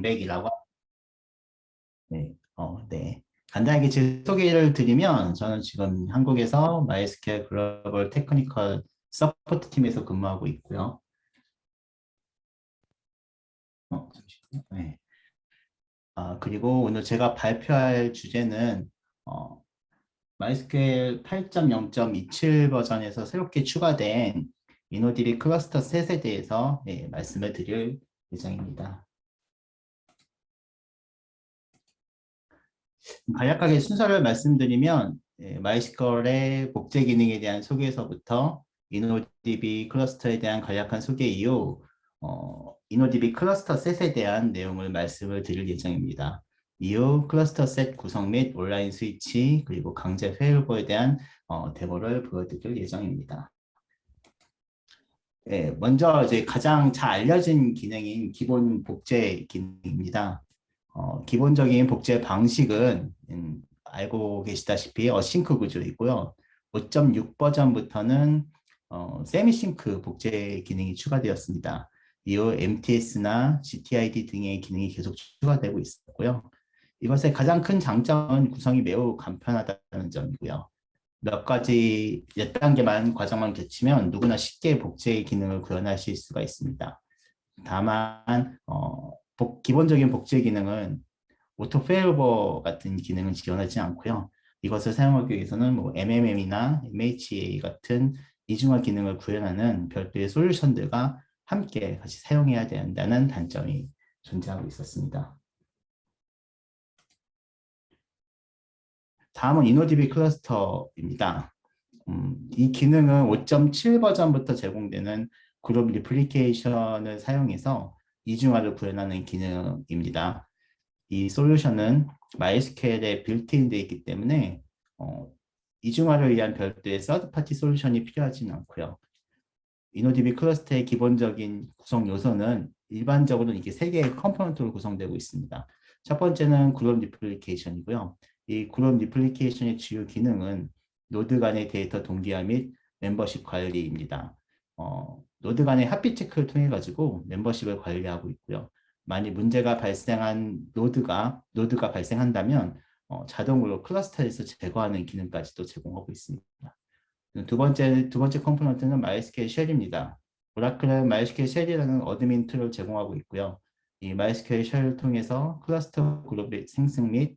양백이라고. 네, 네. 간단하게 제 소개를 드리면 저는 지금 한국에서 MySQL 글로벌 테크니컬 서포트 팀에서 근무하고 있고요. 잠시만요. 네. 그리고 오늘 제가 발표할 주제는 어, MySQL 8.0.27 버전에서 새롭게 추가된 이노디비 클러스터 셋에 대해서 말씀을 드릴 예정입니다. 간략하게 순서를 말씀드리면 MySQL의 복제 기능에 대한 소개에서부터 이노디비 클러스터에 대한 간략한 소개 이후 이노디비 클러스터 셋에 대한 내용을 말씀을 드릴 예정입니다. 이후 클러스터 셋 구성 및 온라인 스위치 그리고 강제 페일버에 대한 데모를 보여드릴 예정입니다. 먼저 이제 가장 잘 알려진 기능인 기본 복제 기능입니다. 기본적인 복제 방식은 알고 계시다시피 어싱크 구조이고요. 5.6 버전부터는 세미싱크 복제 기능이 추가되었습니다. 이후 MTS나 GTID 등의 기능이 계속 추가되고 있었고요. 이것의 가장 큰 장점은 구성이 매우 간편하다는 점이고요. 몇 가지 몇 단계만 과정만 거치면 누구나 쉽게 복제 기능을 구현하실 수가 있습니다. 다만 기본적인 복제 기능은 오토 페일버 같은 기능은 지원하지 않고요. 이것을 사용하기 위해서는 뭐 MMM이나 MHA 같은 이중화 기능을 구현하는 별도의 솔루션들과 함께 같이 사용해야 된다는 단점이 존재하고 있었습니다. 다음은 이노디비 클러스터입니다. 이 기능은 5.7 버전부터 제공되는 그룹 리플리케이션을 사용해서 이중화를 구현하는 기능입니다. 이 솔루션은 MySQL에 빌트인 되어 있기 때문에 이중화를 위한 별도의 서드파티 솔루션이 필요하지는 않고요. 이노디비 클러스터의 기본적인 구성 요소는 일반적으로 이게 세 개의 컴포넌트로 구성되고 있습니다. 첫 번째는 그룹 리플리케이션이고요. 이 그룹 리플리케이션의 주요 기능은 노드 간의 데이터 동기화 및 멤버십 관리입니다. 노드 간의 합비 체크를 통해 가지고 멤버십을 관리하고 있고요. 만약 문제가 발생한 노드가 발생한다면 자동으로 클러스터에서 제거하는 기능까지도 제공하고 있습니다. 두 번째 컴포넌트는 MySQL 쉘입니다. 오라클은 MySQL 쉘이라는 어드민 툴을 제공하고 있고요. 이 MySQL 쉘을 통해서 클러스터 그룹의 생성 및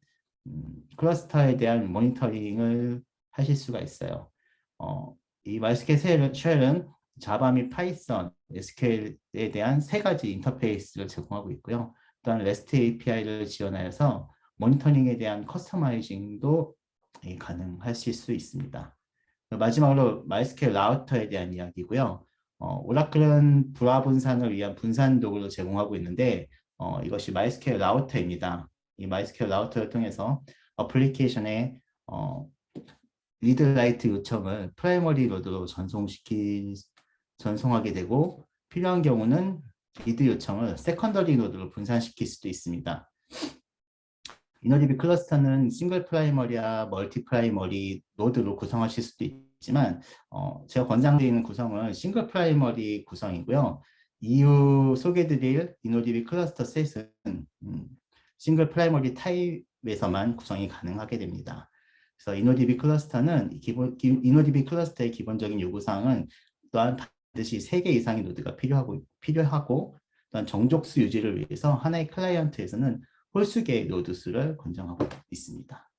클러스터에 대한 모니터링을 하실 수가 있어요. 이 MySQL 쉘은 자바 및 파이썬, SQL에 대한 세 가지 인터페이스를 제공하고 있고요. 또한 REST API를 지원하여서 모니터링에 대한 커스터마이징도 가능하실 수 있습니다. 마지막으로 MySQL 라우터에 대한 이야기고요. 오라클은 불화 분산을 위한 분산 도구를 제공하고 있는데 이것이 MySQL 라우터입니다. 이 MySQL 라우터를 통해서 어플리케이션에 리드라이트 요청을 프라이머리 로드로 전송하게 되고 필요한 경우는 리드 요청을 세컨더리 노드로 분산시킬 수도 있습니다. 이노디비 클러스터는 싱글 프라이머리와 멀티 프라이머리 노드로 구성하실 수도 있지만 제가 권장드리는 구성은 싱글 프라이머리 구성이고요. 이후 소개드릴 이노디비 클러스터 셋은 싱글 프라이머리 타입에서만 구성이 가능하게 됩니다. 그래서 이노디비 클러스터는 이노디비 클러스터의 기본적인 요구사항은 또한 반드시 3개 이상의 노드가 필요하고 또한 정족수 유지를 위해서 하나의 클라이언트에서는 홀수 개의 노드 수를 권장하고 있습니다.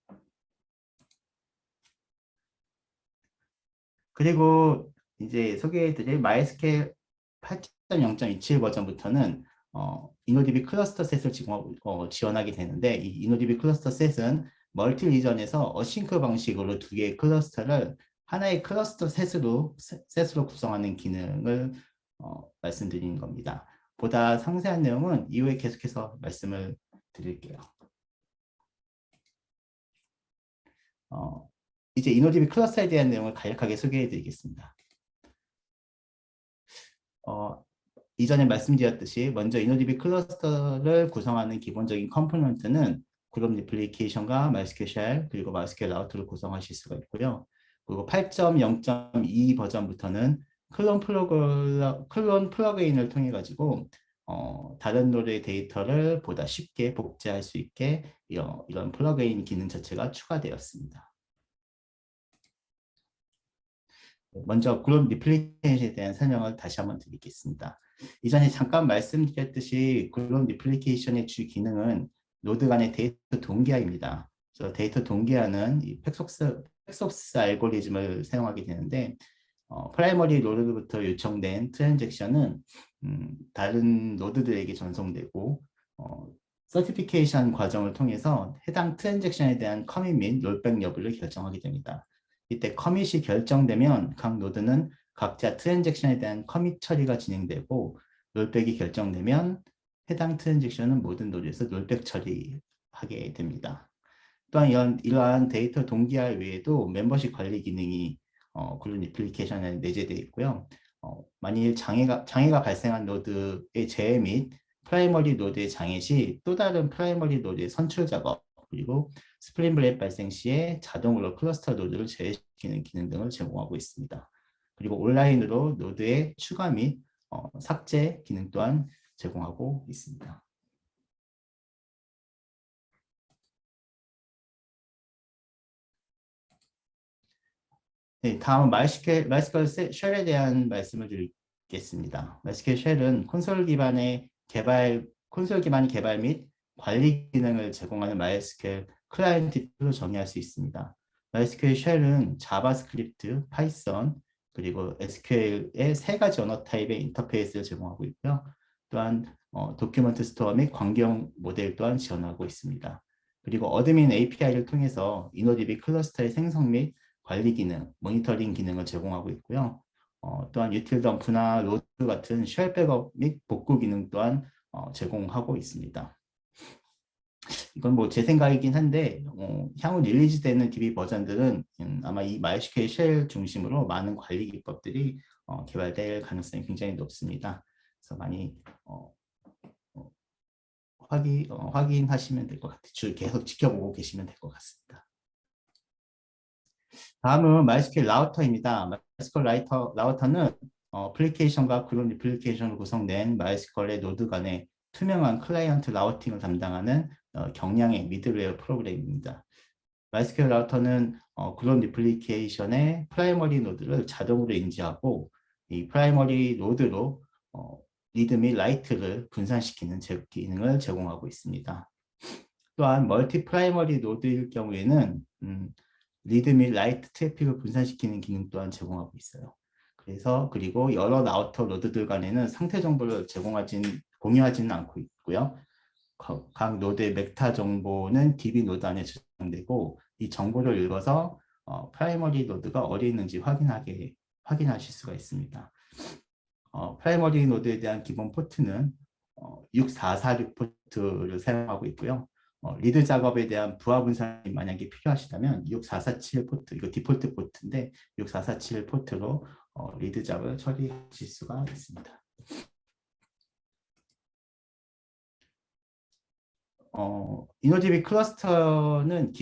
그리고 이제 소개해드릴 MySQL 8.0.27 버전부터는 이노디비 클러스터 셋을 지원하게 되는데 이 이노디비 클러스터 셋은 멀티 리전에서 어싱크 방식으로 두 개의 클러스터를 하나의 클러스터 셋으로 구성하는 기능을 말씀드리는 겁니다. 보다 상세한 내용은 이후에 계속해서 말씀을 드릴게요. 이제 이노디비 클러스터에 대한 내용을 간략하게 소개해 드리겠습니다. 이전에 말씀드렸듯이 먼저 이노디비 클러스터를 구성하는 기본적인 컴포넌트는 그룹 리플리케이션과 MySQL 쉘 그리고 MySQL 라우터를 구성하실 수가 있고요. 그리고 8.0.2 버전부터는 클론 플러그인을 통해 가지고 다른 노드의 데이터를 보다 쉽게 복제할 수 있게 이런 플러그인 기능 자체가 추가되었습니다. 먼저 그룹 리플리케이션에 대한 설명을 다시 한번 드리겠습니다. 이전에 잠깐 말씀드렸듯이 그룹 리플리케이션의 주 기능은 노드 간의 데이터 동기화입니다. 그래서 데이터 동기화는 이 팩소스 알고리즘을 사용하게 되는데 프라이머리 노드부터 요청된 트랜잭션은 다른 노드들에게 전송되고 서티피케이션 과정을 통해서 해당 트랜잭션에 대한 커밋 및 롤백 여부를 결정하게 됩니다. 이때 커밋이 결정되면 각 노드는 각자 트랜잭션에 대한 커밋 처리가 진행되고 롤백이 결정되면 해당 트랜잭션은 모든 노드에서 롤백 처리하게 됩니다. 또한 이러한 데이터 동기화 외에도 멤버십 관리 기능이 그런 애플리케이션에 내재되어 있고요. 만일 장애가 발생한 노드의 재해 및 프라이머리 노드의 장애 시 또 다른 프라이머리 노드의 선출 작업 그리고 스프링 브레이크 발생 시에 자동으로 클러스터 노드를 제외시키는 기능 등을 제공하고 있습니다. 그리고 온라인으로 노드의 추가 및 삭제 기능 또한 제공하고 있습니다. 네, 다음은 MySQL 쉘에 대한 말씀을 드리겠습니다. MySQL 쉘은 콘솔 기반의 개발 및 관리 기능을 제공하는 MySQL 클라이언트 툴로 정의할 수 있습니다. MySQL 쉘은 자바스크립트, 파이썬, 그리고 SQL의 세 가지 언어 타입의 인터페이스를 제공하고 있고요. 또한 도큐먼트 스토어 및 광경 모델 또한 지원하고 있습니다. 그리고 어드민 API를 통해서 이노디비 클러스터의 생성 및 관리 기능, 모니터링 기능을 제공하고 있고요. 또한 유틸 덤프나 로드 같은 쉘 백업 및 복구 기능 또한 제공하고 있습니다. 이건 뭐 제 생각이긴 한데 향후 릴리즈되는 DB 버전들은 아마 이 MySQL 쉘 중심으로 많은 관리 기법들이 개발될 가능성이 굉장히 높습니다. 그래서 많이 확인하시면 될 것 같아요. 계속 지켜보고 계시면 될 것 같습니다. 다음은 MySQL 라우터입니다. MySQL 라우터는 어플리케이션과 그룹 리플리케이션으로 구성된 MySQL의 노드 간의 투명한 클라이언트 라우팅을 담당하는 경량의 미들웨어 프로그램입니다. MySQL 라우터는 그룹 리플리케이션의 프라이머리 노드를 자동으로 인지하고 이 프라이머리 노드로 리드 및 라이트를 분산시키는 기능을 제공하고 있습니다. 또한 멀티 프라이머리 노드일 경우에는 리드 및 라이트 트래픽을 분산시키는 기능 또한 제공하고 있어요. 그리고 여러 라우터 노드들 간에는 상태 정보를 공유하지는 않고 있고요. 각 노드의 벡터 정보는 DB 노드 안에 저장되고 이 정보를 읽어서 프라이머리 노드가 어디 있는지 확인하실 수가 있습니다. 프라이머리 노드에 대한 기본 포트는 6446 포트를 사용하고 있고요. 리드 작업에 대한 부하 분산이 만약에 필요하시다면 6447 포트, 이거 디폴트 포트인데 6447 포트로 리드 작업을 처리하실 수가 있습니다. 이노디비 클러스터는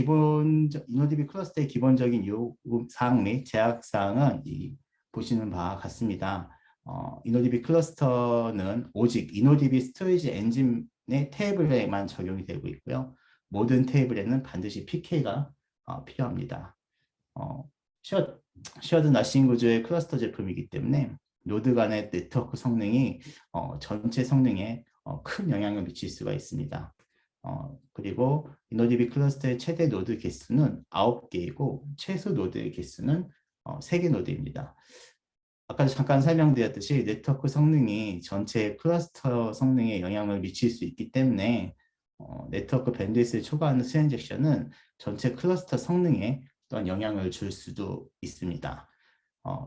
이노디비 클러스터의 기본적인 요구사항 및 제약사항은 보시는 바와 같습니다. 이노디비 클러스터는 오직 이노디비 스토리지 엔진의 테이블에만 적용이 되고 있고요. 모든 테이블에는 반드시 PK가 필요합니다. 쉐어드 나싱 구조의 클러스터 제품이기 때문에 노드 간의 네트워크 성능이 전체 성능에 큰 영향을 미칠 수가 있습니다. 그리고 이노디비 클러스터의 최대 노드 개수는 9개이고 최소 노드의 개수는 3개 노드입니다. 아까 잠깐 설명드렸듯이 네트워크 성능이 전체 클러스터 성능에 영향을 미칠 수 있기 때문에 네트워크 밴드위스를 초과하는 트랜잭션은 전체 클러스터 성능에 또한 영향을 줄 수도 있습니다.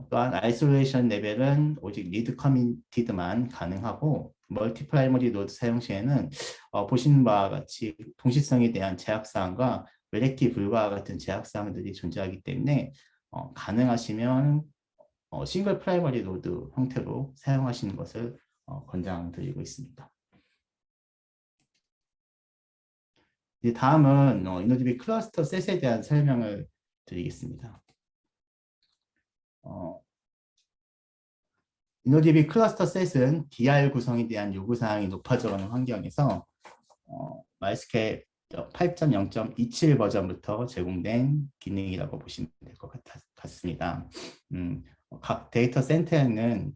또한 아이솔레이션 레벨은 오직 리드 커미티드만 가능하고 멀티 프라이머리 노드 사용 시에는 보시는 바와 같이 동시성에 대한 제약사항과 외래키 불가와 같은 제약사항들이 존재하기 때문에 가능하시면 싱글 프라이머리 노드 형태로 사용하시는 것을 권장드리고 있습니다. 이제 다음은 이노디비 클러스터 셋에 대한 설명을 드리겠습니다. InnoDB 클러스터 셋은 DR 구성에 대한 요구사항이 높아져가는 환경에서 MySQL 8.0.27 버전부터 제공된 기능이라고 보시면 될 것 같습니다. 각 데이터 센터에는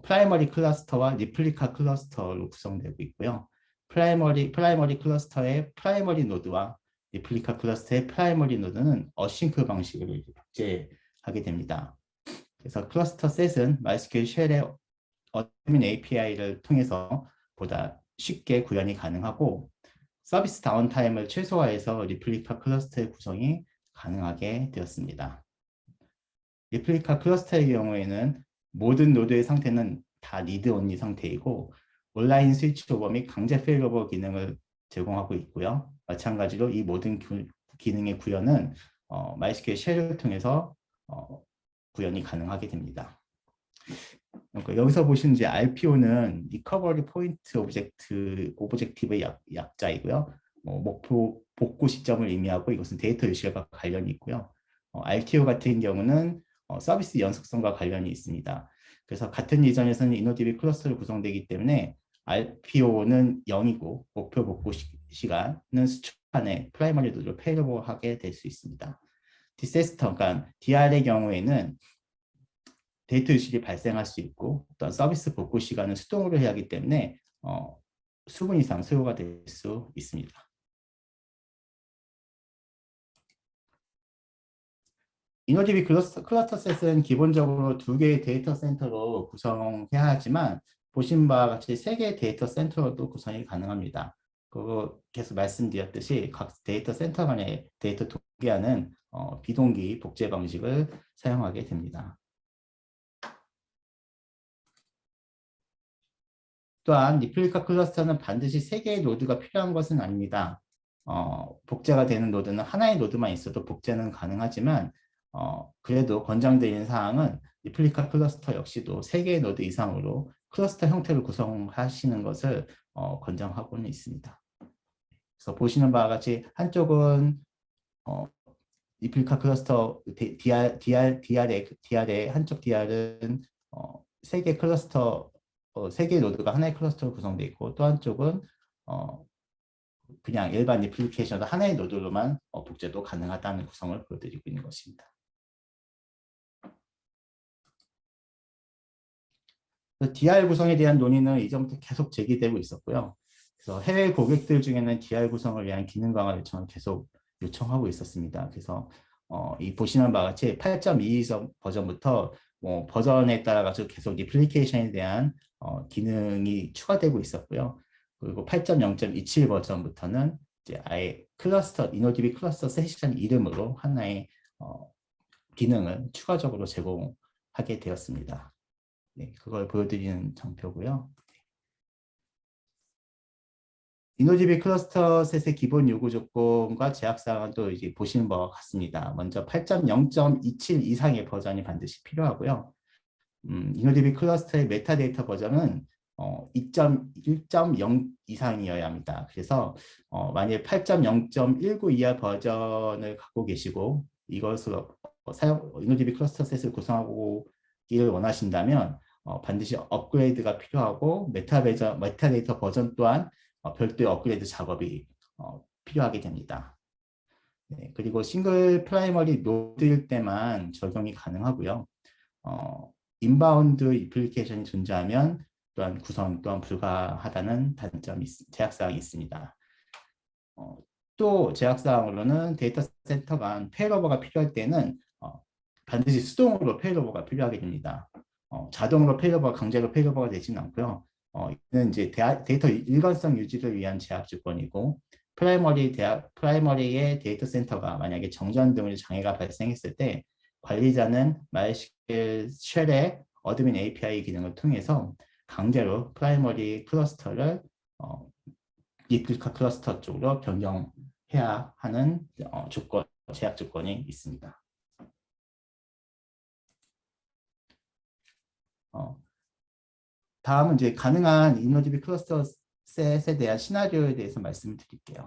프라이머리 클러스터와 리플리카 클러스터로 구성되고 있고요. 프라이머리 클러스터의 프라이머리 노드와 리플리카 클러스터의 프라이머리 노드는 어싱크 방식으로 복제하게 됩니다. 그래서 클러스터 셋은 MySQL 쉘의 어드민 API를 통해서 보다 쉽게 구현이 가능하고 서비스 다운타임을 최소화해서 리플리카 클러스터의 구성이 가능하게 되었습니다. 리플리카 클러스터의 경우에는 모든 노드의 상태는 다 리드 온리 상태이고 온라인 스위치 오버 및 강제 페일오버 기능을 제공하고 있고요. 마찬가지로 이 모든 기능의 구현은 MySQL 쉘을 통해서 구현이 가능하게 됩니다. 그러니까 여기서 보시는 이제 RPO는 리커버리 포인트 오브젝티브의 약자이고요. 목표 복구 시점을 의미하고 이것은 데이터 유실과 관련이 있고요. RTO 같은 경우는 서비스 연속성과 관련이 있습니다. 그래서 같은 이전에서는 InnoDB 클러스터를 구성되기 때문에 RPO는 0이고 목표 복구 시간은 수축 안에 프라이머리 노드로 페일오버하게 될 수 있습니다. 디세스터, 그러니까 DR의 경우에는 데이터 유실이 발생할 수 있고 또한 서비스 복구 시간은 수동으로 해야 하기 때문에 수분 이상 소요가 될 수 있습니다. InnoDB 클러스터 셋은 기본적으로 2개의 데이터 센터로 구성해야 하지만 보신 바와 같이 3개의 데이터 센터로도 구성이 가능합니다. 그리고 계속 말씀드렸듯이 각 데이터 센터 간의 데이터 동기화는 비동기 복제 방식을 사용하게 됩니다. 또한 리플리카 클러스터는 반드시 3개의 노드가 필요한 것은 아닙니다. 복제가 되는 노드는 하나의 노드만 있어도 복제는 가능하지만 그래도 권장되는 사항은 리플리카 클러스터 역시도 3개의 노드 이상으로 클러스터 형태를 구성하시는 것을 권장하고는 있습니다. 그래서 보시는 바와 같이 한쪽은 리플리카 클러스터 DR의 한쪽 DR은 3개 클러스터 3개의 노드가 하나의 클러스터로 구성되어 있고 또 한쪽은 그냥 일반 리플리케이션도 하나의 노드로만 복제도 가능하다는 구성을 보여드리고 있는 것입니다. DR 구성에 대한 논의는 이전부터 계속 제기되고 있었고요. 그래서 해외 고객들 중에는 DR 구성을 위한 기능 강화 요청을 계속 요청하고 있었습니다. 그래서 이 보시는 바와 같이 8.2 버전부터 버전에 따라 가지고 계속 리플리케이션에 대한 기능이 추가되고 있었고요. 그리고 8.0.27 버전부터는 이제 아예 클러스터 InnoDB 클러스터 셋이라는 이름으로 하나의 기능을 추가적으로 제공하게 되었습니다. 네, 그걸 보여드리는 장표고요. InnoDB 클러스터 셋의 기본 요구 조건과 제약사항은 또 이제 보시는 바와 같습니다. 먼저 8.0.27 이상의 버전이 반드시 필요하고요. InnoDB 클러스터의 메타데이터 버전은 2.1.0 이상이어야 합니다. 그래서 만약 8.0.19 이하 버전을 갖고 계시고 이것을 InnoDB 클러스터 셋을 구성하기를 원하신다면 반드시 업그레이드가 필요하고 메타데이터 버전 또한 별도의 업그레이드 작업이 필요하게 됩니다. 네, 그리고 싱글 프라이머리 노드일 때만 적용이 가능하고요. 인바운드 리플리케이션이 존재하면 또한 구성 또한 불가하다는 제약사항이 있습니다. 또 제약사항으로는 데이터 센터 간 페일오버가 필요할 때는 반드시 수동으로 페일오버가 필요하게 됩니다. 자동으로 강제로 페일오버가 되지는 않고요. 이는 이제 데이터 일관성 유지를 위한 제약 조건이고 프라이머리의 데이터 센터가 만약에 정전 등의 장애가 발생했을 때 관리자는 MySQL 쉘의 어드민 API 기능을 통해서 강제로 프라이머리 클러스터를 리플리카 클러스터 쪽으로 변경해야 하는 제약 조건이 있습니다. 다음은 이제 가능한 InnoDB 클러스터 셋에 대한 시나리오에 대해서 말씀을 드릴게요.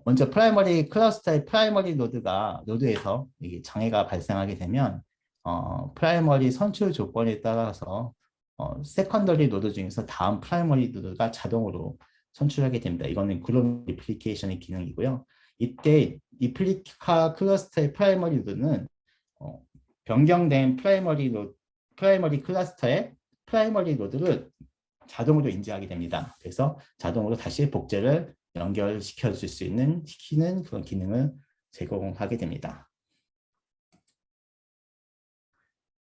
먼저 프라이머리 클러스터의 프라이머리 노드에서 이게 장애가 발생하게 되면 프라이머리 선출 조건에 따라서 세컨더리 노드 중에서 다음 프라이머리 노드가 자동으로 선출하게 됩니다. 이거는 그룹 리플리케이션의 기능이고요. 이때 리플리카 클러스터의 프라이머리 노드는 어, 변경된 프라이머리 클러스터의 프라이머리 노드를 자동으로 인지하게 됩니다. 그래서 자동으로 다시 복제를 연결시켜 줄 수 있는 시키는 그런 기능을 제공하게 됩니다.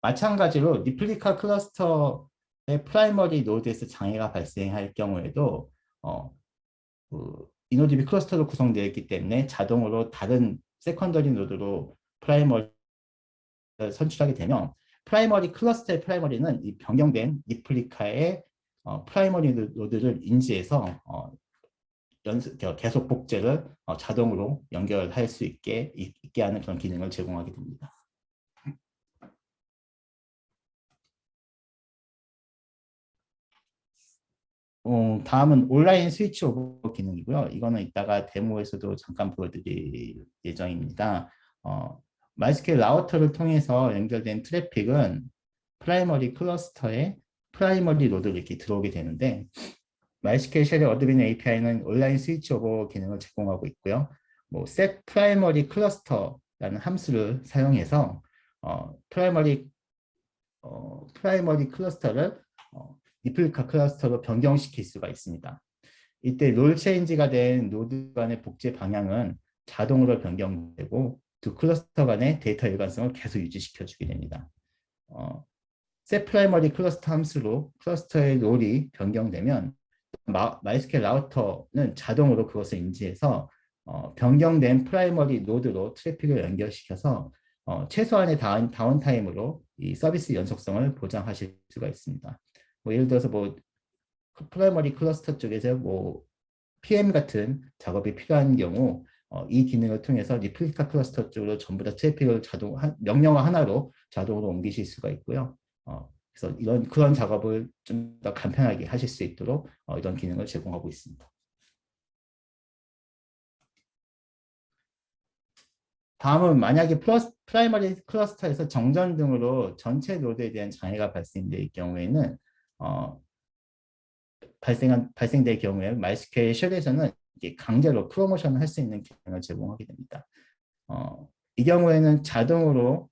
마찬가지로 리플리카 클러스터의 프라이머리 노드에서 장애가 발생할 경우에도 이노디비 클러스터로 구성되어 있기 때문에 자동으로 다른 세컨더리 노드로 프라이머리를 선출하게 되면 프라이머리 클러스터의 프라이머리는 이 변경된 리플리카의 프라이머리 노드를 인지해서 계속 복제를 자동으로 연결할 수 있게 하는 그런 기능을 제공하게 됩니다. 다음은 온라인 스위치 오버 기능이고요. 이거는 이따가 데모에서도 잠깐 보여드릴 예정입니다. MySQL 라우터를 통해서 연결된 트래픽은 프라이머리 클러스터에 프라이머리 노드로 이렇게 들어오게 되는데 MySQL 쉘의 어드빈 API는 온라인 스위치 오버 기능을 제공하고 있고요. set primary cluster라는 함수를 사용해서 프라이머리 클러스터를 리플리카 클러스터로 변경시킬 수가 있습니다. 이때 롤 체인지가 된 노드 간의 복제 방향은 자동으로 변경되고 두 클러스터 간의 데이터 일관성을 계속 유지시켜주게 됩니다. set primary 클러스터 함수로 클러스터의 롤이 변경되면 MySQL 라우터는 자동으로 그것을 인지해서 변경된 프라이머리 노드로 트래픽을 연결시켜서 최소한의 다운타임으로 이 서비스 연속성을 보장하실 수가 있습니다. 예를 들어서 프라이머리 클러스터 쪽에서 PM 같은 작업이 필요한 경우 이 기능을 통해서 리플리카 클러스터 쪽으로 전부 다 트래픽을 명령어 하나로 자동으로 옮기실 수가 있고요. 그래서 그런 작업을 좀 더 간편하게 하실 수 있도록 이런 기능을 제공하고 있습니다. 다음은 만약에 프라이머리 클러스터에서 정전 등으로 전체 노드에 대한 장애가 발생될 경우에는 발생될 경우에 MySQL 쉘에서는 강제로 프로모션을 할 수 있는 기능을 제공하게 됩니다. 이 경우에는 자동으로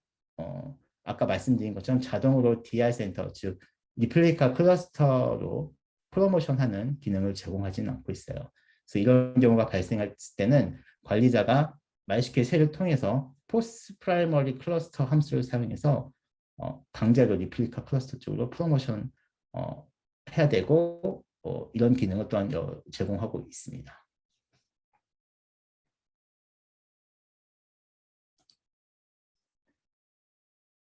아까 말씀드린 것처럼 자동으로 DR 센터, 즉 리플리카 클러스터로 프로모션하는 기능을 제공하지는 않고 있어요. 그래서 이런 경우가 발생할 때는 관리자가 MySQL 쉘을 통해서 포스트 프라이머리 클러스터 함수를 사용해서 강제로 리플리카 클러스터 쪽으로 프로모션 해야 되고 이런 기능을 또한 제공하고 있습니다.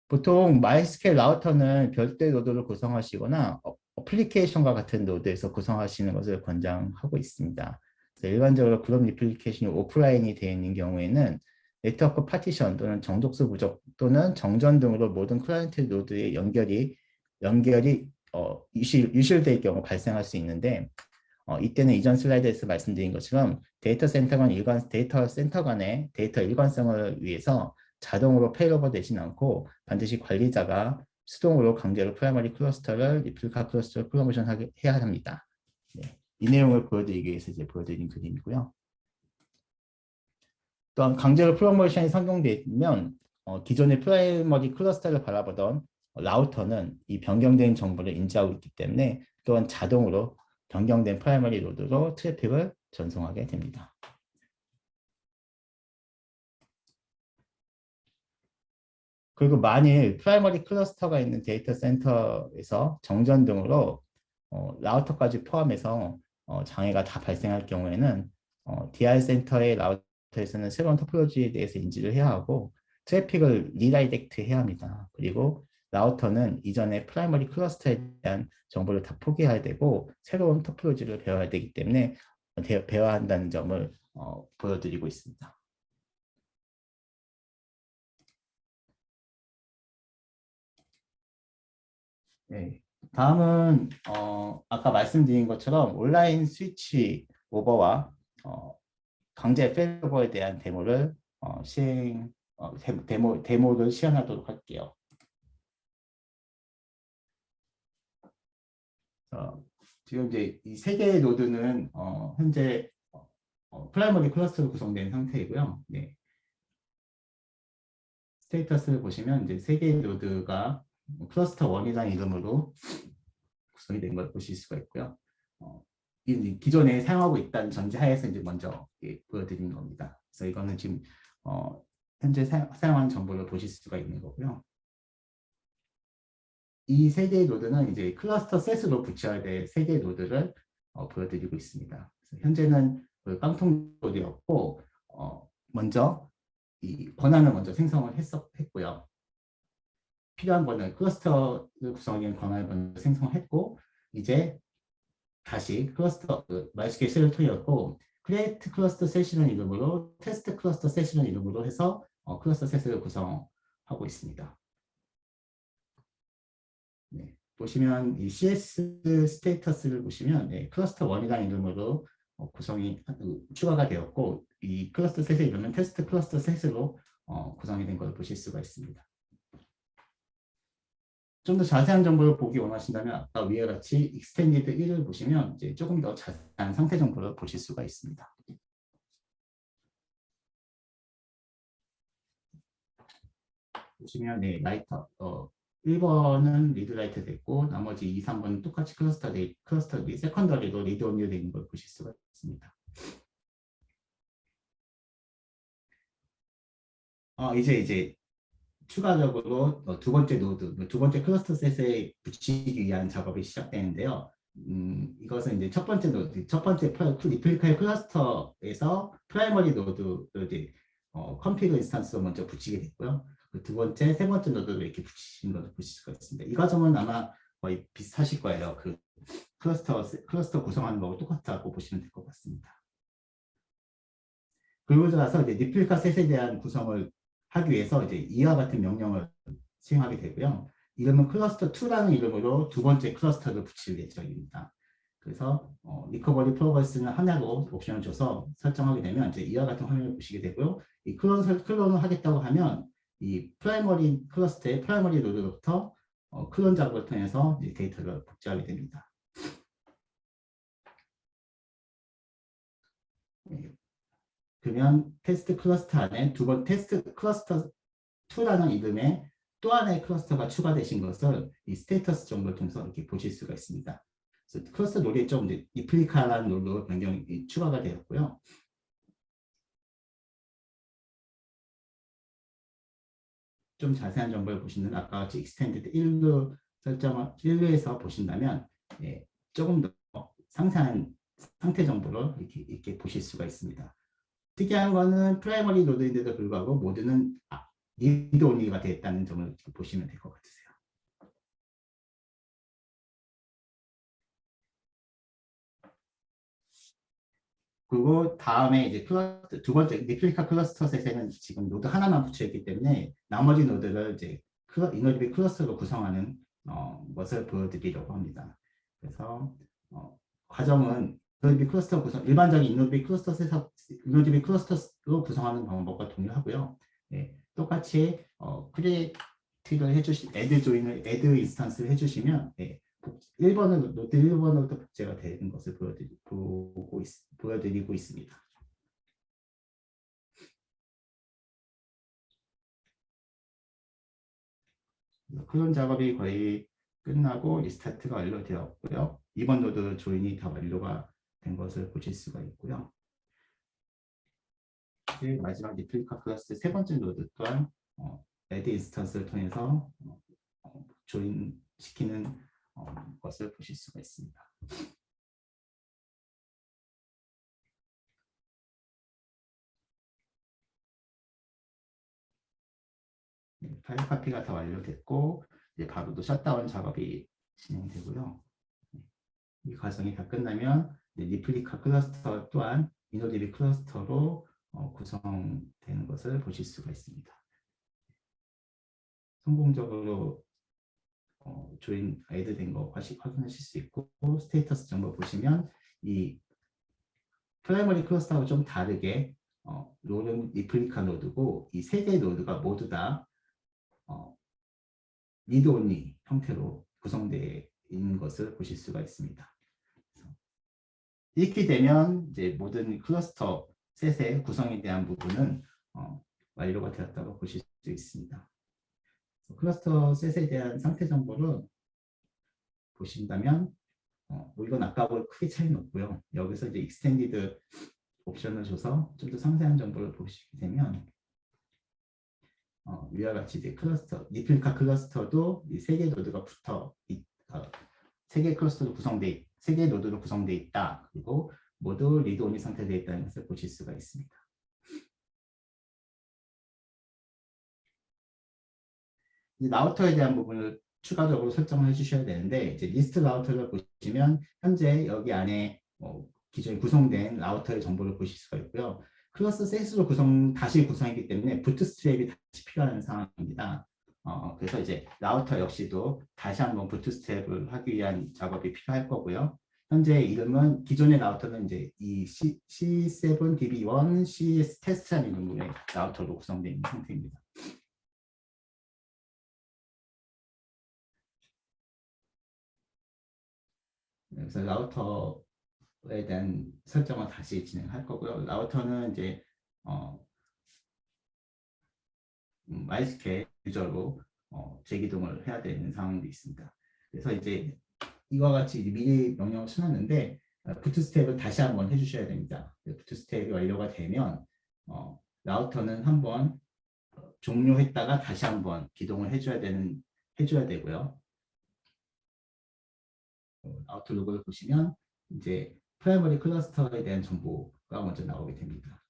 보통 MySQL 라우터는 별도의 노드를 구성하시거나 어플리케이션과 같은 노드에서 구성하시는 것을 권장하고 있습니다. 일반적으로 그룹 리플리케이션이 오프라인이 되어 있는 경우에는 네트워크 파티션 또는 정족수 부족 또는 정전 등으로 모든 클라이언트 노드의 연결이 유실될 경우 발생할 수 있는데 이때는 이전 슬라이드에서 말씀드린 것처럼 데이터 센터 간의 데이터 일관성을 위해서 자동으로 페일오버 되진 않고 반드시 관리자가 수동으로 강제로 프라이머리 클러스터를 리플리카 클러스터를 프로모션 해야 합니다. 네. 이 내용을 보여드리기 위해서 이제 보여드린 그림이고요. 또한 강제로 프로모션이 성공되면 기존의 프라이머리 클러스터를 바라보던 라우터는 이 변경된 정보를 인지하고 있기 때문에 또한 자동으로 변경된 프라이머리 노드로 트래픽을 전송하게 됩니다. 그리고 만일 프라이머리 클러스터가 있는 데이터 센터에서 정전 등으로 라우터까지 포함해서 장애가 다 발생할 경우에는 DR 센터의 라우터에서는 새로운 토폴로지에 대해서 인지를 해야 하고 트래픽을 리다이렉트 해야 합니다. 그리고 라우터는 이전에 프라이머리 클러스터에 대한 정보를 다 포기해야 되고 새로운 토폴로지를 배워야 되기 때문에 배워야 한다는 점을 보여드리고 있습니다. 네. 다음은 아까 말씀드린 것처럼 온라인 스위치 오버와 강제 페일오버에 대한 데모를 데모를 시연하도록 할게요. 지금 이제 이 세 개의 노드는 현재 프라이머리 클러스터로 구성된 상태이고요. 네. 스테이터스를 보시면 이제 세 개의 노드가 클러스터 1이라는 이름으로 구성이 된 걸 보실 수가 있고요. 기존에 사용하고 있다는 전제하에서 이제 먼저 보여드리는 겁니다. 그래서 이거는 지금 현재 사용하는 정보를 보실 수가 있는 거고요. 이 세 개의 노드는 이제 클러스터 셋으로 붙여야 될 세 개의 노드를 보여드리고 있습니다. 그래서 현재는 그 깡통 노드였고 먼저 이 권한을 먼저 생성을 했고요. 필요한 거는 클러스터를 구성하기 위한 권한을 먼저 생성했고 이제 다시 클러스터 MySQL 쉘을 통해서 create 클러스터 셋이라는 이름으로 테스트 클러스터 셋이라는 이름으로 해서 클러스터 셋을 구성하고 있습니다. 네, 보시면 이 CS 스테이터스를 보시면 클러스터 1이라는 이름으로 구성이 추가가 되었고 이 클러스터 셋의 이름은 테스트 클러스터 셋으로 구성이 된 걸 보실 수가 있습니다. 좀 더 자세한 정보를 보기 원하신다면 아까 위와 같이 extended 1을 보시면 이제 조금 더 자세한 상태 정보를 보실 수가 있습니다. 보시면 라이터 1번은 리드 라이트 됐고 나머지 2, 3번은 똑같이 클러스터 세컨더리로 리드 온리 되는 걸 보실 수가 있습니다. 이제 추가적으로 두 번째 노드, 두 번째 클러스터 셋에 붙이기 위한 작업이 시작되는데요. 이것은 이제 첫 번째 노드, 첫 번째 리플리카의 클러스터에서 프라이머리 노드 이제 컴피그 인스턴스로 먼저 붙이게 됐고요. 그 두 번째, 세 번째 노드로 이렇게 붙이신 것을 보실 수가 있습니다. 이 과정은 아마 거의 비슷하실 거예요. 그 클러스터 구성하는 거하고 똑같다고 보시면 될 것 같습니다. 그리고 나서 이제 리플리카 셋에 대한 구성을 하기 위해서 이제 이와 같은 명령을 수행하게 되고요. 이름은 클러스터 2라는 이름으로 두 번째 클러스터를 붙일 예정입니다. 그래서 리커버리 프로그레스는 하나로 옵션을 줘서 설정하게 되면 이제 이와 같은 화면을 보시게 되고요. 이 클론을 하겠다고 하면 이 프라이머리 클러스터의 프라이머리 노드로부터 클론 작업을 통해서 이제 데이터를 복제하게 됩니다. 그러면 테스트 클러스터 안에 테스트 클러스터 2라는 이름의 또 하나의 클러스터가 추가되신 것을 이 스테이터스 정보를 통해서 이렇게 보실 수가 있습니다. 그래서 클러스터 롤이 좀 이제 리플리카라는 롤로 변경이 추가가 되었고요. 좀 자세한 정보를 보시는 아까 같이 extended 1루에서 보신다면 조금 더 상세한 상태 정보를 이렇게 보실 수가 있습니다. 특이한 거는 프라이머리 노드인데도 불구하고 모두는 리드 온리가 되었다는 점을 보시면 될 것 같으세요. 그리고 다음에 이제 두 번째 리플리카 클러스터 셋에는 지금 노드 하나만 붙여 있기 때문에 나머지 노드를 이제 이노디비 클러스터로 구성하는 것을 보여드리려고 합니다. 그래서 과정은 이노디비 클러스터 구성 일반적인 이노디비 클러스터로 구성하는 방법과 동일하고요. 똑같이 크리에이트를 애드 인스턴스를 해주시면 1번은 노드 1번으로부터 복제가 되는 것을 보여드리고 있습니다. 클론 작업이 거의 끝나고 리스타트가 완료되었고요. 2번 노드 조인이 다 완료가 된 것을 보실 수가 있고요. 이제 마지막 리플리카 클래스 세 번째 노드 또한 애드 인스턴스를 통해서 조인 시키는 것을 보실 수가 있습니다. 파일 카피가 다 완료됐고 이제 바로도 셧다운 작업이 진행되고요. 이 과정이 다 끝나면 리플리카 클러스터 또한 이노디비 클러스터로 구성되는 것을 보실 수가 있습니다. 성공적으로 조인 애드된 거 확인하실 수 있고 스테이터스 정보 보시면 이 프라이머리 클러스터하고 좀 다르게 롤은 리플리카 노드고 이 세 개의 노드가 모두 다 리드 온리 형태로 구성되어 것을 보실 수가 있습니다. 이렇게 되면 이제 모든 클러스터 셋의 구성에 대한 부분은 완료가 되었다고 보실 수 있습니다. 클러스터 셋에 대한 상태 정보를 보신다면 뭐 이건 아까하고 크게 차이는 없고요. 여기서 이제 익스텐디드 옵션을 줘서 좀 더 상세한 정보를 보시게 되면 위와 같이 이제 클러스터, 리플리카 클러스터도 이 세 개 노드가 세 개 클러스터로 구성돼, 세 개 노드로 구성되어 있다. 그리고 모두 리드 온리 상태되어 있다는 것을 보실 수가 있습니다. 이 라우터에 대한 부분을 추가적으로 설정을 해주셔야 되는데, 이제 리스트 라우터를 보시면 현재 여기 안에 기존에 구성된 라우터의 정보를 보실 수가 있고요. 클러스 셋으로 다시 구성했기 때문에 부트스트랩이 다시 필요한 상황입니다. 그래서 이제 라우터 역시도 다시 한번 부트스트랩을 하기 위한 작업이 필요할 거고요. 현재 이름은 기존의 라우터는 이제 이 C7DB1 CS 테스트라는 이름의 라우터로 구성되어 있는 상태입니다. 그래서 라우터에 대한 설정을 다시 진행할 거고요. 라우터는 이제 MySQL 유저로 재기동을 해야 되는 상황도 있습니다. 그래서 이제 이와 같이 미리 명령을 쳐놨는데 부트스트랩을 다시 한번 해주셔야 됩니다. 부트스트랩이 완료가 되면 라우터는 한번 종료했다가 다시 한번 기동을 해줘야 되고요. 라우터 로그를 보시면 이제 프라이머리 클러스터에 대한 정보가 먼저 나오게 됩니다.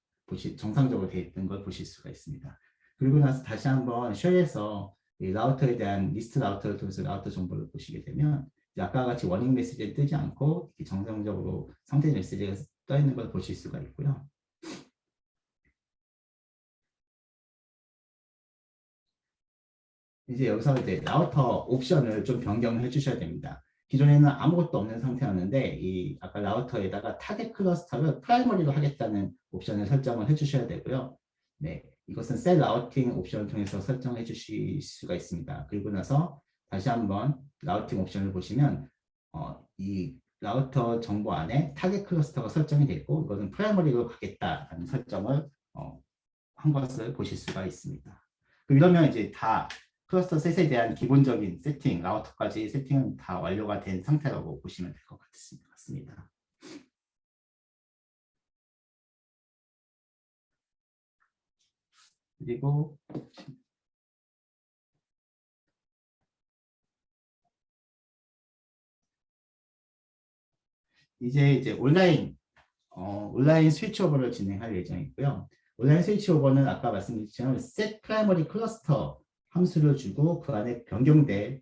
정상적으로 되어 있는 걸 보실 수가 있습니다. 그리고 나서 다시 한번 쉘에서 이 라우터에 대한 리스트 라우터를 통해서 라우터 정보를 보시게 되면 아까 같이 워닝 메시지를 뜨지 않고 정상적으로 상태 메시지가 떠 있는 걸 보실 수가 있고요. 이제 여기서 이제 라우터 옵션을 좀 변경해 주셔야 됩니다. 기존에는 아무것도 없는 상태였는데 이 아까 라우터에다가 타겟 클러스터를 프라이머리로 하겠다는 옵션을 설정을 해주셔야 되고요. 네, 이것은 셀 라우팅 옵션을 통해서 설정해 주실 수가 있습니다. 그리고 나서 다시 한번 라우팅 옵션을 보시면 이 라우터 정보 안에 타겟 클러스터가 설정이 되어 있고 이것은 프라이머리로 가겠다는 설정을 한 것을 보실 수가 있습니다. 이러면 이제 다 클러스터 셋에 대한 기본적인 세팅, 라우터까지 세팅은 다 완료가 된 상태라고 보시면 될 것 같습니다. 그리고 이제 온라인 스위치오버를 진행할 예정이고요. 온라인 스위치오버는 아까 말씀드렸지만 set primary cluster 함수를 주고 그 안에 변경된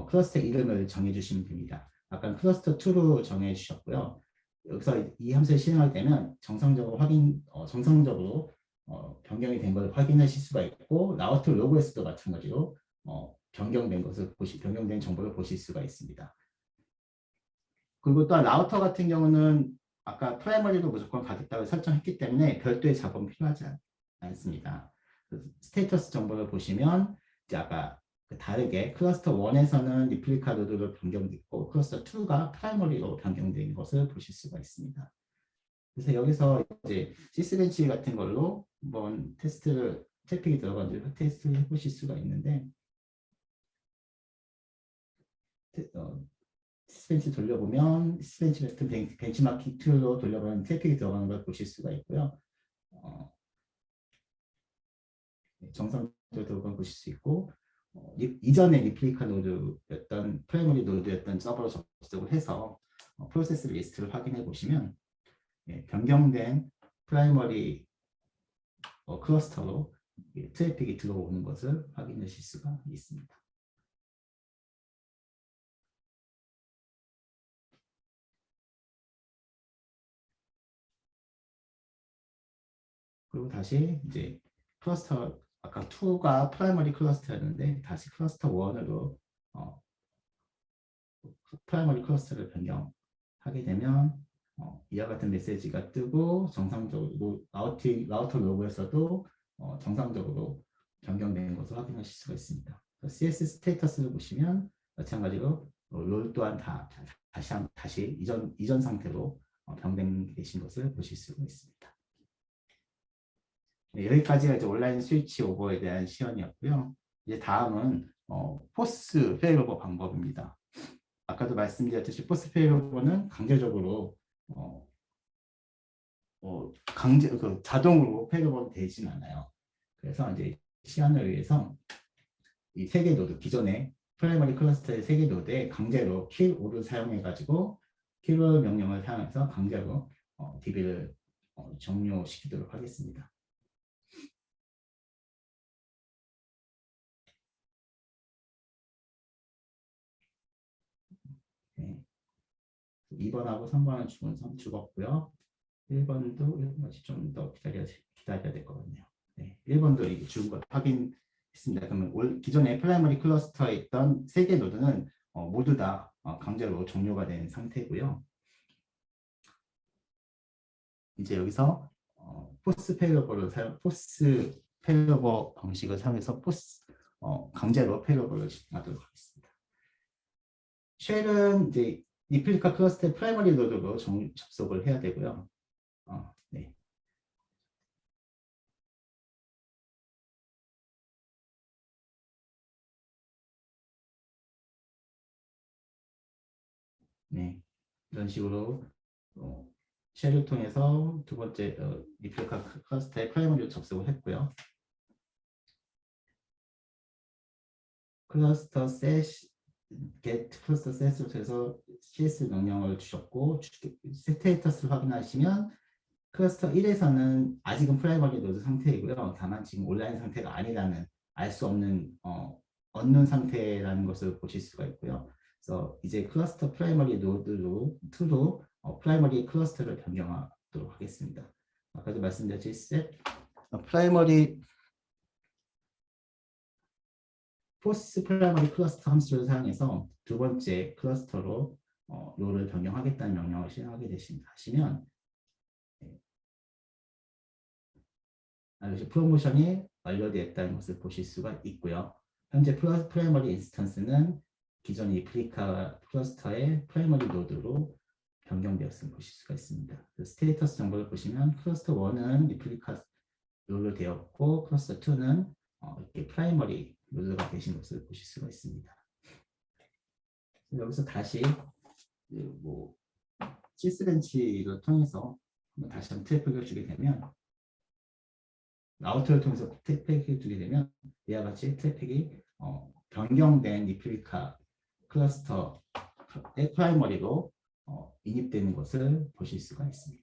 클러스터 이름을 정해주시면 됩니다. 아까 클러스터 2로 정해주셨고요. 여기서 이 함수를 실행하게 되면 정상적으로 변경이 된 것을 확인하실 수가 있고 라우터 로그에서도 마찬가지로 변경된 정보를 보실 수가 있습니다. 그리고 또한 라우터 같은 경우는 아까 프라이머리로 무조건 가겠다고 설정했기 때문에 별도의 작업은 필요하지 않습니다. 스테이터스 정보를 보시면 이제 아까 다르게 클러스터 1에서는 리플리카 노드로 변경됐고 클러스터 2가 프라이머리로 변경된 것을 보실 수가 있습니다. 그래서 여기서 이제 시스벤치 같은 걸로 한번 트래픽이 들어가지고 테스트를 해보실 수가 있는데 시스벤치 돌려보면 시스벤치 같은 벤치마킹 툴로 돌려보면 트래픽이 들어가는 걸 보실 수가 있고요. 정상적으로 들어가는 걸 보실 수 있고 이전에 리플리카 노드였던 프라이머리 노드였던 서버로 접속을 해서 프로세스 리스트를 확인해 보시면 변경된 프라이머리 클러스터로 트래픽이 들어오는 것을 확인하실 수가 있습니다. 그리고 다시 이제 클러스터 아까 2가 프라이머리 클러스터였는데 다시 클러스터 1으로 프라이머리 클러스터를 변경하게 되면 이와 같은 메시지가 뜨고 정상적으로 라우터 로그에서도 정상적으로 변경된 것을 확인하실 수가 있습니다. CS 스테이터스를 보시면 마찬가지로 롤 또한 다시 이전 상태로 변경되신 것을 보실 수가 있습니다. 네, 여기까지가 이제 온라인 스위치 오버에 대한 시연이었고요. 이제 다음은 포스 페일오버 방법입니다. 아까도 말씀드렸듯이 포스 페일오버는 강제적으로 자동으로 페일오버 되진 않아요. 그래서 이제 시연을 위해서 이 세 개 노드, 기존의 프라이머리 클러스터의 세 개 노드에 강제로 kill all을 사용해가지고 kill all 명령을 사용해서 강제로 DB를 종료시키도록 하겠습니다. 네. 2번하고 3번은 죽었고요. 1번도 좀 더 기다려야 될 것 같네요. 네, 1번도 이게 죽은 걸 확인했습니다. 그러면 기존의 프라이머리 클러스터에 있던 세 개 노드는 모두 다 강제로 종료가 된 상태고요. 이제 여기서 포스 페일오버 방식을 사용해서 강제로 페일오버를 진행하도록 하겠습니다. 쉘은 이제 리플리카 클러스터의 프라이머리 노드로 접속을 해야 되고요. 네. 네. 이런 식으로 쉘을 통해서 두 번째 리플리카 클러스터의 프라이머리로 접속을 했고요. 클러스터 셋 get 클러스터 셋으로 해서 CS 명령을 주셨고 스테이터스를 확인하시면 클러스터 1에서는 아직은 프라이머리 노드 상태이고요. 다만 지금 온라인 상태가 아니라는 알 수 없는 얻는 상태라는 것을 보실 수가 있고요. 그래서 이제 클러스터 프라이머리 노드로 프라이머리 클러스터를 변경하도록 하겠습니다. 아까도 말씀드렸듯이 set 프라이머리 포스 프라이머리 클러스터 함수를 사용해서 두 번째 클러스터로 롤을 변경하겠다는 명령을 실행하게 하시면 프로모션이 완료되었다는 것을 보실 수가 있고요. 현재 프라이머리 인스턴스는 기존 리플리카 클러스터의 프라이머리 노드로 변경되었음을 보실 수가 있습니다. 스테이터스 정보를 보시면 클러스터 1은 리플리카 롤로 되었고 클러스터 2는 이렇게 프라이머리 노드가 되신 것을 보실 수가 있습니다. 여기서 다시 시스벤치를 통해서 다시 한번 트래픽을 주게 되면 라우터를 통해서 트래픽을 주게 되면 이와 같이 트래픽이 변경된 리플리카 클러스터의 프라이머리로 인입되는 것을 보실 수가 있습니다.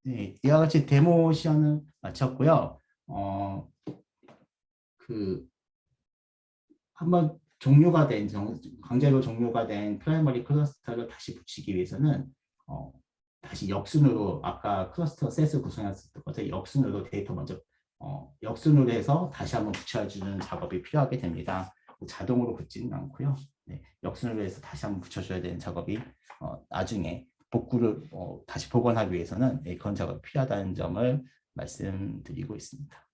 네, 이와 같이 데모 시연을 마쳤고요. 한번 강제로 종료가 된 프라이머리 클러스터를 다시 붙이기 위해서는 다시 역순으로 아까 클러스터 셋을 구성했었던 것에 역순으로 데이터 먼저 역순으로 해서 다시 한번 붙여주는 작업이 필요하게 됩니다. 자동으로 붙지는 않고요. 네, 역순으로 해서 다시 한번 붙여줘야 되는 작업이 나중에 복구를 다시 복원하기 위해서는 그런 작업이 필요하다는 점을 말씀드리고 있습니다.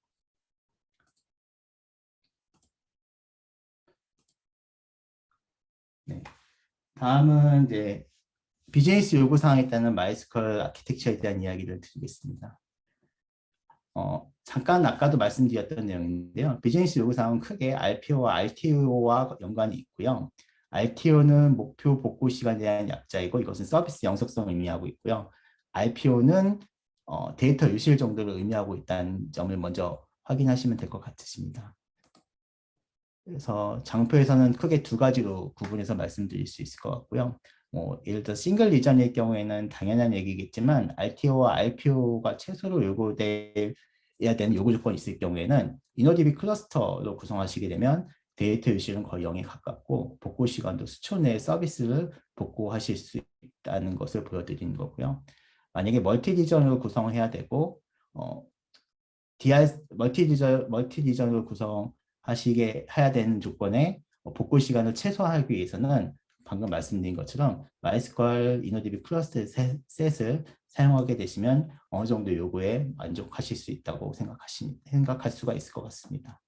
네. 다음은 이제 비즈니스 요구사항에 따른 MySQL 아키텍처에 대한 이야기를 드리겠습니다. 잠깐 아까도 말씀드렸던 내용인데요. 비즈니스 요구사항은 크게 RPO와 RTO와 연관이 있고요. RTO는 목표 복구 시간에 대한 약자이고 이것은 서비스 영속성을 의미하고 있고요. RPO는 데이터 유실 정도를 의미하고 있다는 점을 먼저 확인하시면 될 것 같으십니다. 그래서 장표에서는 크게 두 가지로 구분해서 말씀드릴 수 있을 것 같고요. 예를 들어 싱글 리전일 경우에는 당연한 얘기겠지만 RTO와 RPO가 최소로 요구돼야 되는 요구 조건이 있을 경우에는 이노DB 클러스터로 구성하시게 되면 데이터 유실은 거의 0에 가깝고 복구 시간도 수초 내에 서비스를 복구하실 수 있다는 것을 보여드리는 거고요. 만약에 멀티 리전으로 구성을 해야 되고 멀티 리전으로 구성하시게 해야 되는 조건에 복구 시간을 최소화하기 위해서는 방금 말씀드린 것처럼 MySQL 이노DB 클러스터 셋을 사용하게 되시면 어느 정도 요구에 만족하실 수 있다고 생각할 수가 있을 것 같습니다.